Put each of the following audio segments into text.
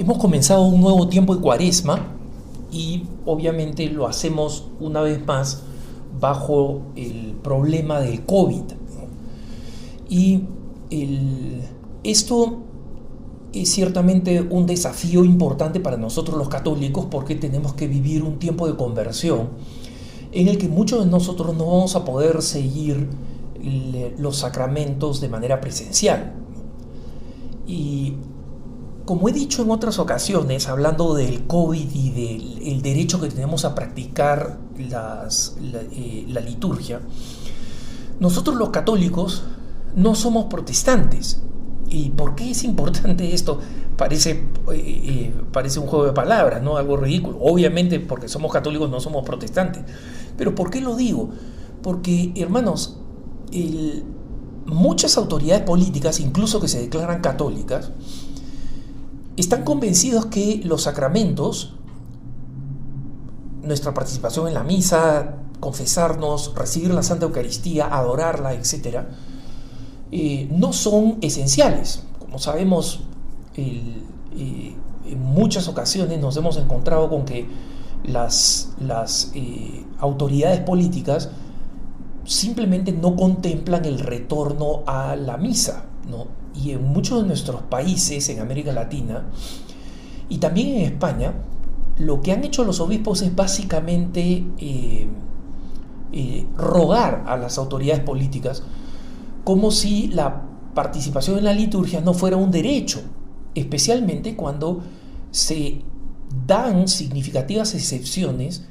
Hemos comenzado un nuevo tiempo de Cuaresma y obviamente lo hacemos una vez más bajo el problema del COVID, ¿no? Y esto es ciertamente un desafío importante para nosotros los católicos, porque tenemos que vivir un tiempo de conversión en el que muchos de nosotros no vamos a poder seguir los sacramentos de manera presencial. Y como he dicho en otras ocasiones, hablando del COVID y del derecho que tenemos a practicar la liturgia, nosotros los católicos no somos protestantes. ¿Y por qué es importante esto? Parece un juego de palabras, ¿no? Algo ridículo. Obviamente porque somos católicos no somos protestantes. Pero ¿por qué lo digo? Porque, hermanos, muchas autoridades políticas, incluso que se declaran católicas, están convencidos que los sacramentos, nuestra participación en la misa, confesarnos, recibir la Santa Eucaristía, adorarla, etc., no son esenciales. Como sabemos, en muchas ocasiones nos hemos encontrado con que las autoridades políticas simplemente no contemplan el retorno a la misa, ¿no? Y en muchos de nuestros países, en América Latina y también en España, lo que han hecho los obispos es básicamente rogar a las autoridades políticas como si la participación en la liturgia no fuera un derecho, especialmente cuando se dan significativas excepciones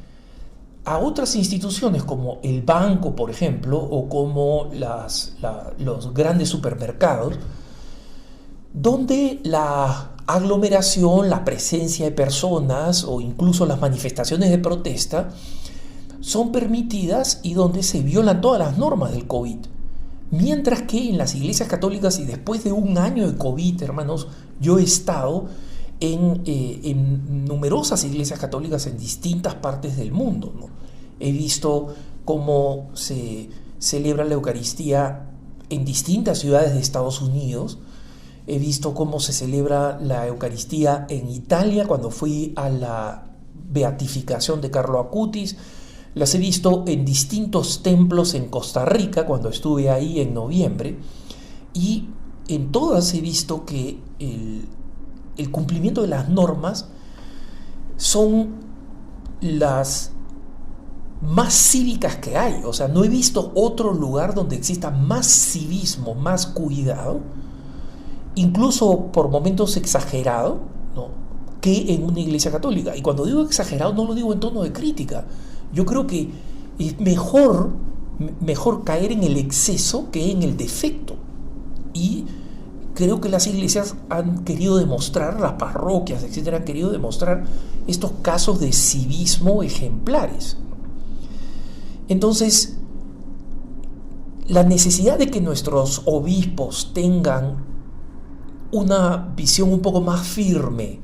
a otras instituciones como el banco, por ejemplo, o como los grandes supermercados, donde la aglomeración, la presencia de personas o incluso las manifestaciones de protesta son permitidas y donde se violan todas las normas del COVID. Mientras que en las iglesias católicas, y después de un año de COVID, hermanos, yo he estado en numerosas iglesias católicas en distintas partes del mundo, ¿no? He visto cómo se celebra la Eucaristía en distintas ciudades de Estados Unidos. He visto cómo se celebra la Eucaristía en Italia cuando fui a la beatificación de Carlo Acutis. Las he visto en distintos templos en Costa Rica cuando estuve ahí en noviembre. Y en todas he visto que el cumplimiento de las normas son las más cívicas que hay. O sea, no he visto otro lugar donde exista más civismo, más cuidado, incluso por momentos exagerado, ¿no?, que en una iglesia católica. Y cuando digo exagerado no lo digo en tono de crítica. Yo creo que es mejor caer en el exceso que en el defecto. Y creo que las iglesias han querido demostrar, las parroquias, etcétera, han querido demostrar estos casos de civismo ejemplares. Entonces, la necesidad de que nuestros obispos tengan una visión un poco más firme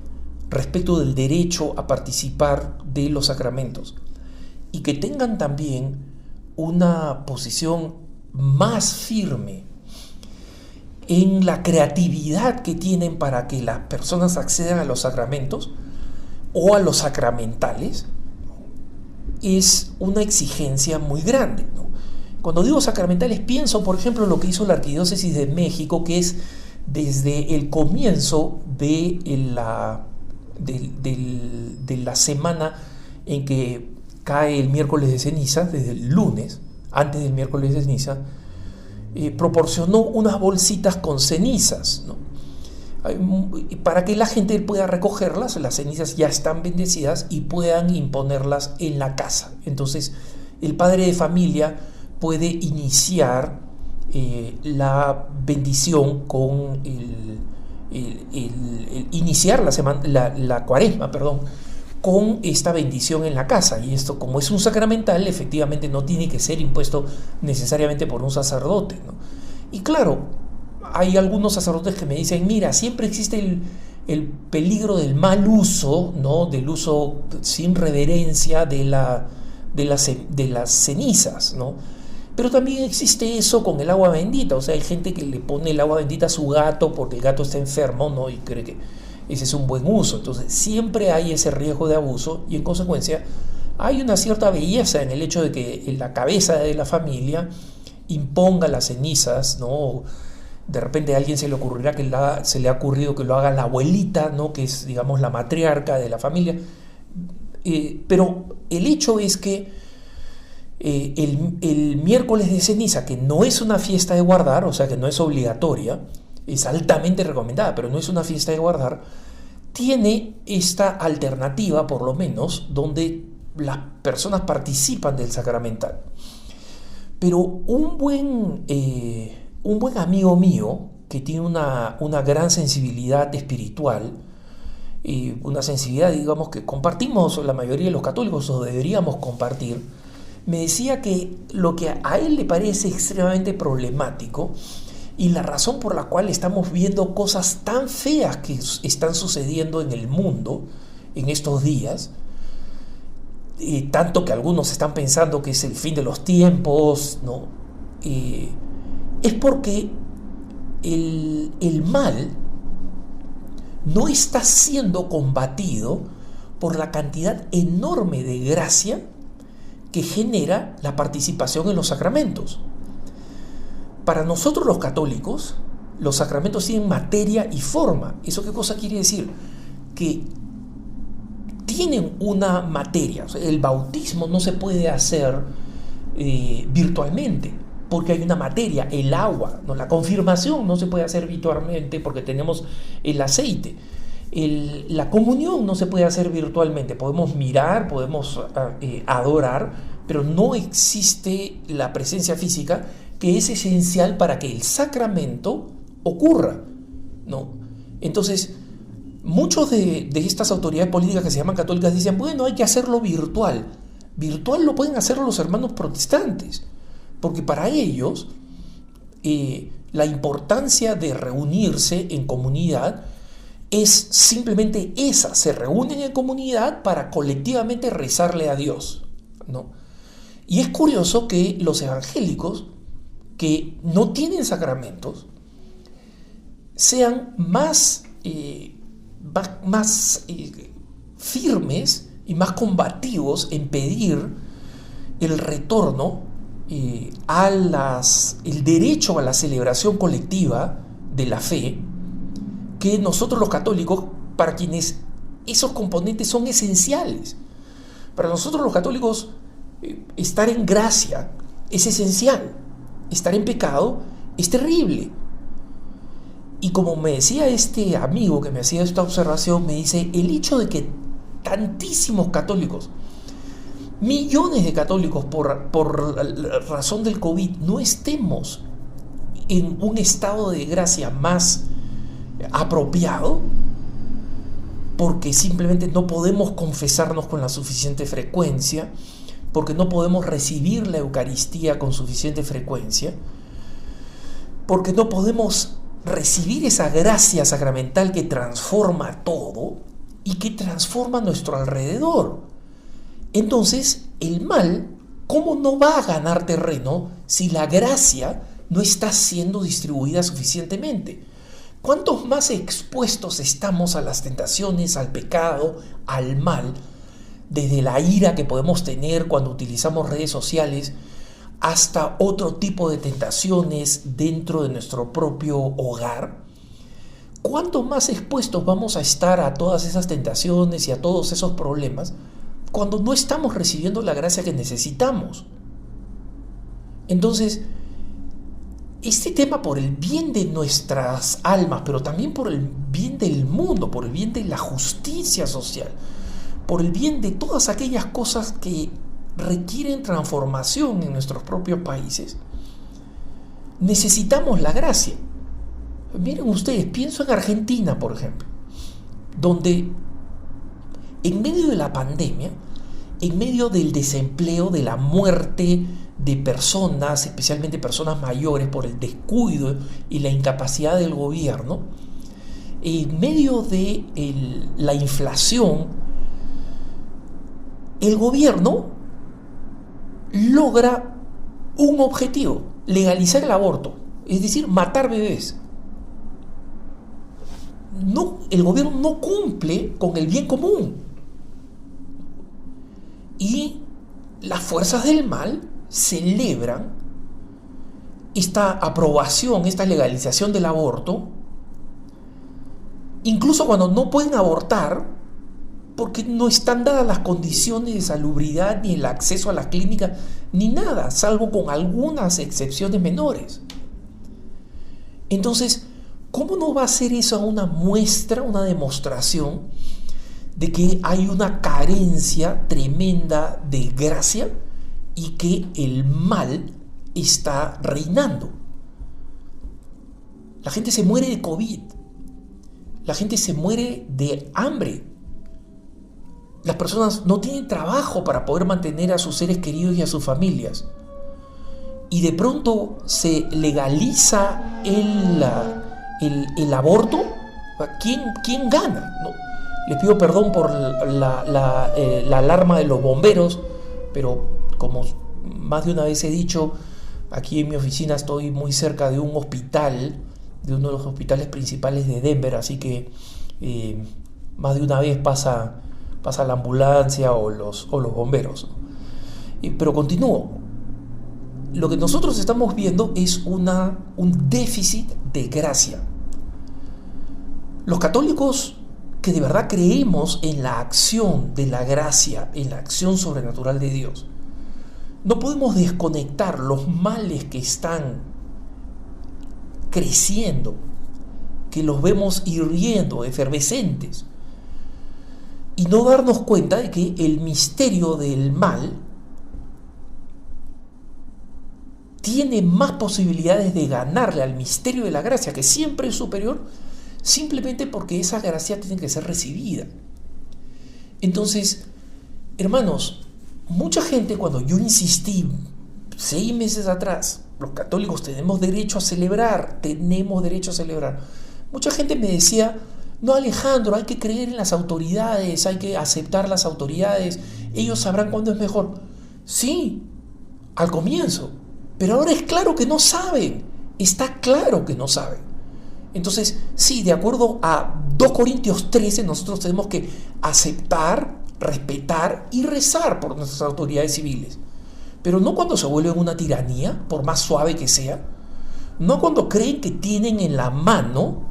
respecto del derecho a participar de los sacramentos y que tengan también una posición más firme en la creatividad que tienen para que las personas accedan a los sacramentos o a los sacramentales, es una exigencia muy grande, ¿no? Cuando digo sacramentales pienso, por ejemplo, en lo que hizo la Arquidiócesis de México, que es desde el comienzo de la semana en que cae el miércoles de ceniza, desde el lunes, antes del miércoles de ceniza, proporcionó unas bolsitas con cenizas, ¿no?, para que la gente pueda recogerlas. Las cenizas ya están bendecidas y puedan imponerlas en la casa. Entonces el padre de familia puede iniciar la bendición con iniciar la cuaresma, con esta bendición en la casa. Y esto, como es un sacramental, efectivamente no tiene que ser impuesto necesariamente por un sacerdote, ¿no? Y claro, hay algunos sacerdotes que me dicen: mira, siempre existe el peligro del mal uso, ¿no?, del uso sin reverencia de las cenizas, ¿no? Pero también existe eso con el agua bendita. O sea, hay gente que le pone el agua bendita a su gato porque el gato está enfermo, ¿no?, y cree ese es un buen uso. Entonces siempre hay ese riesgo de abuso y en consecuencia hay una cierta belleza en el hecho de que en la cabeza de la familia imponga las cenizas, ¿no? De repente a alguien se le ocurrirá se le ha ocurrido que lo haga la abuelita, ¿no? Que es, digamos, la matriarca de la familia. Pero el hecho es que el miércoles de ceniza, que no es una fiesta de guardar, o sea que no es obligatoria, es altamente recomendada, pero no es una fiesta de guardar, tiene esta alternativa, por lo menos, donde las personas participan del sacramental. Pero un buen amigo mío, que tiene una gran sensibilidad espiritual, una sensibilidad, digamos, que compartimos la mayoría de los católicos, o deberíamos compartir, me decía que lo que a él le parece extremadamente problemático y la razón por la cual estamos viendo cosas tan feas que están sucediendo en el mundo en estos días, tanto que algunos están pensando que es el fin de los tiempos, ¿no? Es porque el mal no está siendo combatido por la cantidad enorme de gracia que genera la participación en los sacramentos. Para nosotros los católicos, los sacramentos tienen materia y forma. ¿Eso qué cosa quiere decir? Que tienen una materia. O sea, el bautismo no se puede hacer virtualmente, porque hay una materia, el agua, ¿no? La confirmación no se puede hacer virtualmente porque tenemos el aceite. La comunión no se puede hacer virtualmente. Podemos mirar, podemos adorar, pero no existe la presencia física, que es esencial para que el sacramento ocurra, ¿no? Entonces, muchos de estas autoridades políticas que se llaman católicas dicen, bueno, hay que hacerlo virtual. Virtual lo pueden hacer los hermanos protestantes, porque para ellos la importancia de reunirse en comunidad es simplemente esa: se reúnen en comunidad para colectivamente rezarle a Dios, ¿no? Y es curioso que los evangélicos, que no tienen sacramentos, sean más firmes y más combativos en pedir el retorno el derecho a la celebración colectiva de la fe, que nosotros los católicos, para quienes esos componentes son esenciales. Para nosotros los católicos, estar en gracia es esencial, estar en pecado es terrible. Y como me decía este amigo que me hacía esta observación, me dice, el hecho de que tantísimos católicos, millones de católicos por razón del COVID, no estemos en un estado de gracia más apropiado, porque simplemente no podemos confesarnos con la suficiente frecuencia, porque no podemos recibir la Eucaristía con suficiente frecuencia, porque no podemos recibir esa gracia sacramental que transforma todo y que transforma nuestro alrededor. Entonces, el mal, ¿cómo no va a ganar terreno si la gracia no está siendo distribuida suficientemente? ¿Cuántos más expuestos estamos a las tentaciones, al pecado, al mal, desde la ira que podemos tener cuando utilizamos redes sociales hasta otro tipo de tentaciones dentro de nuestro propio hogar? ¿Cuánto más expuestos vamos a estar a todas esas tentaciones y a todos esos problemas cuando no estamos recibiendo la gracia que necesitamos? Entonces, este tema, por el bien de nuestras almas, pero también por el bien del mundo, por el bien de la justicia social, por el bien de todas aquellas cosas que requieren transformación en nuestros propios países, necesitamos la gracia. Miren ustedes, pienso en Argentina, por ejemplo, donde en medio de la pandemia, en medio del desempleo, de la muerte de personas, especialmente personas mayores, por el descuido y la incapacidad del gobierno, en medio de la inflación, el gobierno logra un objetivo: legalizar el aborto, es decir, matar bebés. el gobierno no cumple con el bien común. Y las fuerzas del mal celebran esta aprobación, esta legalización del aborto, incluso cuando no pueden abortar, porque no están dadas las condiciones de salubridad, ni el acceso a las clínicas, ni nada, salvo con algunas excepciones menores. Entonces, ¿cómo no va a ser eso una muestra, una demostración de que hay una carencia tremenda de gracia y que el mal está reinando? La gente se muere de COVID, la gente se muere de hambre, las personas no tienen trabajo para poder mantener a sus seres queridos y a sus familias, y de pronto se legaliza el aborto. ¿Quién gana? No. Les pido perdón por la alarma de los bomberos, pero como más de una vez he dicho, aquí en mi oficina estoy muy cerca de un hospital, de uno de los hospitales principales de Denver, así que más de una vez pasa la ambulancia o los bomberos. Pero continúo. Lo que nosotros estamos viendo es un déficit de gracia. Los católicos que de verdad creemos en la acción de la gracia, en la acción sobrenatural de Dios, no podemos desconectar los males que están creciendo, que los vemos hirviendo, efervescentes, y no darnos cuenta de que el misterio del mal tiene más posibilidades de ganarle al misterio de la gracia, que siempre es superior, simplemente porque esa gracia tiene que ser recibida. Entonces, hermanos, mucha gente, cuando yo insistí 6 meses atrás, los católicos tenemos derecho a celebrar, mucha gente me decía: no, Alejandro, hay que creer en las autoridades, hay que aceptar las autoridades, ellos sabrán cuándo es mejor. Sí, al comienzo, pero ahora es claro que no saben, está claro que no saben. Entonces, sí, de acuerdo a 2 Corintios 13, nosotros tenemos que aceptar, respetar y rezar por nuestras autoridades civiles, pero no cuando se vuelven una tiranía, por más suave que sea, no cuando creen que tienen en la mano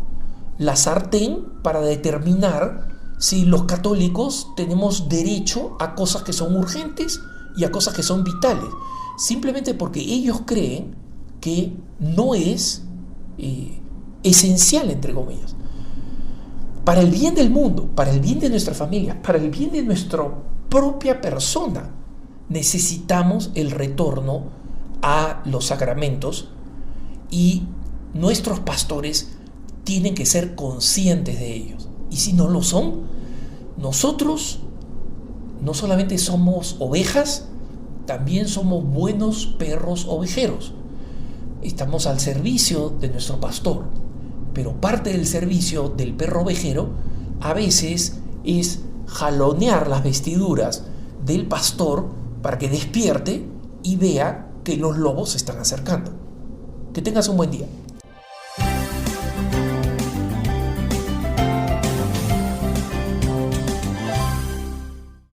la sartén para determinar si los católicos tenemos derecho a cosas que son urgentes y a cosas que son vitales, simplemente porque ellos creen que no es esencial, entre comillas. Para el bien del mundo, para el bien de nuestra familia, para el bien de nuestra propia persona, necesitamos el retorno a los sacramentos, y nuestros pastores tienen que ser conscientes de ellos. Y si no lo son, nosotros no solamente somos ovejas, también somos buenos perros ovejeros. Estamos al servicio de nuestro pastor, pero parte del servicio del perro ovejero a veces es jalonear las vestiduras del pastor para que despierte y vea que los lobos se están acercando. Que tengas un buen día.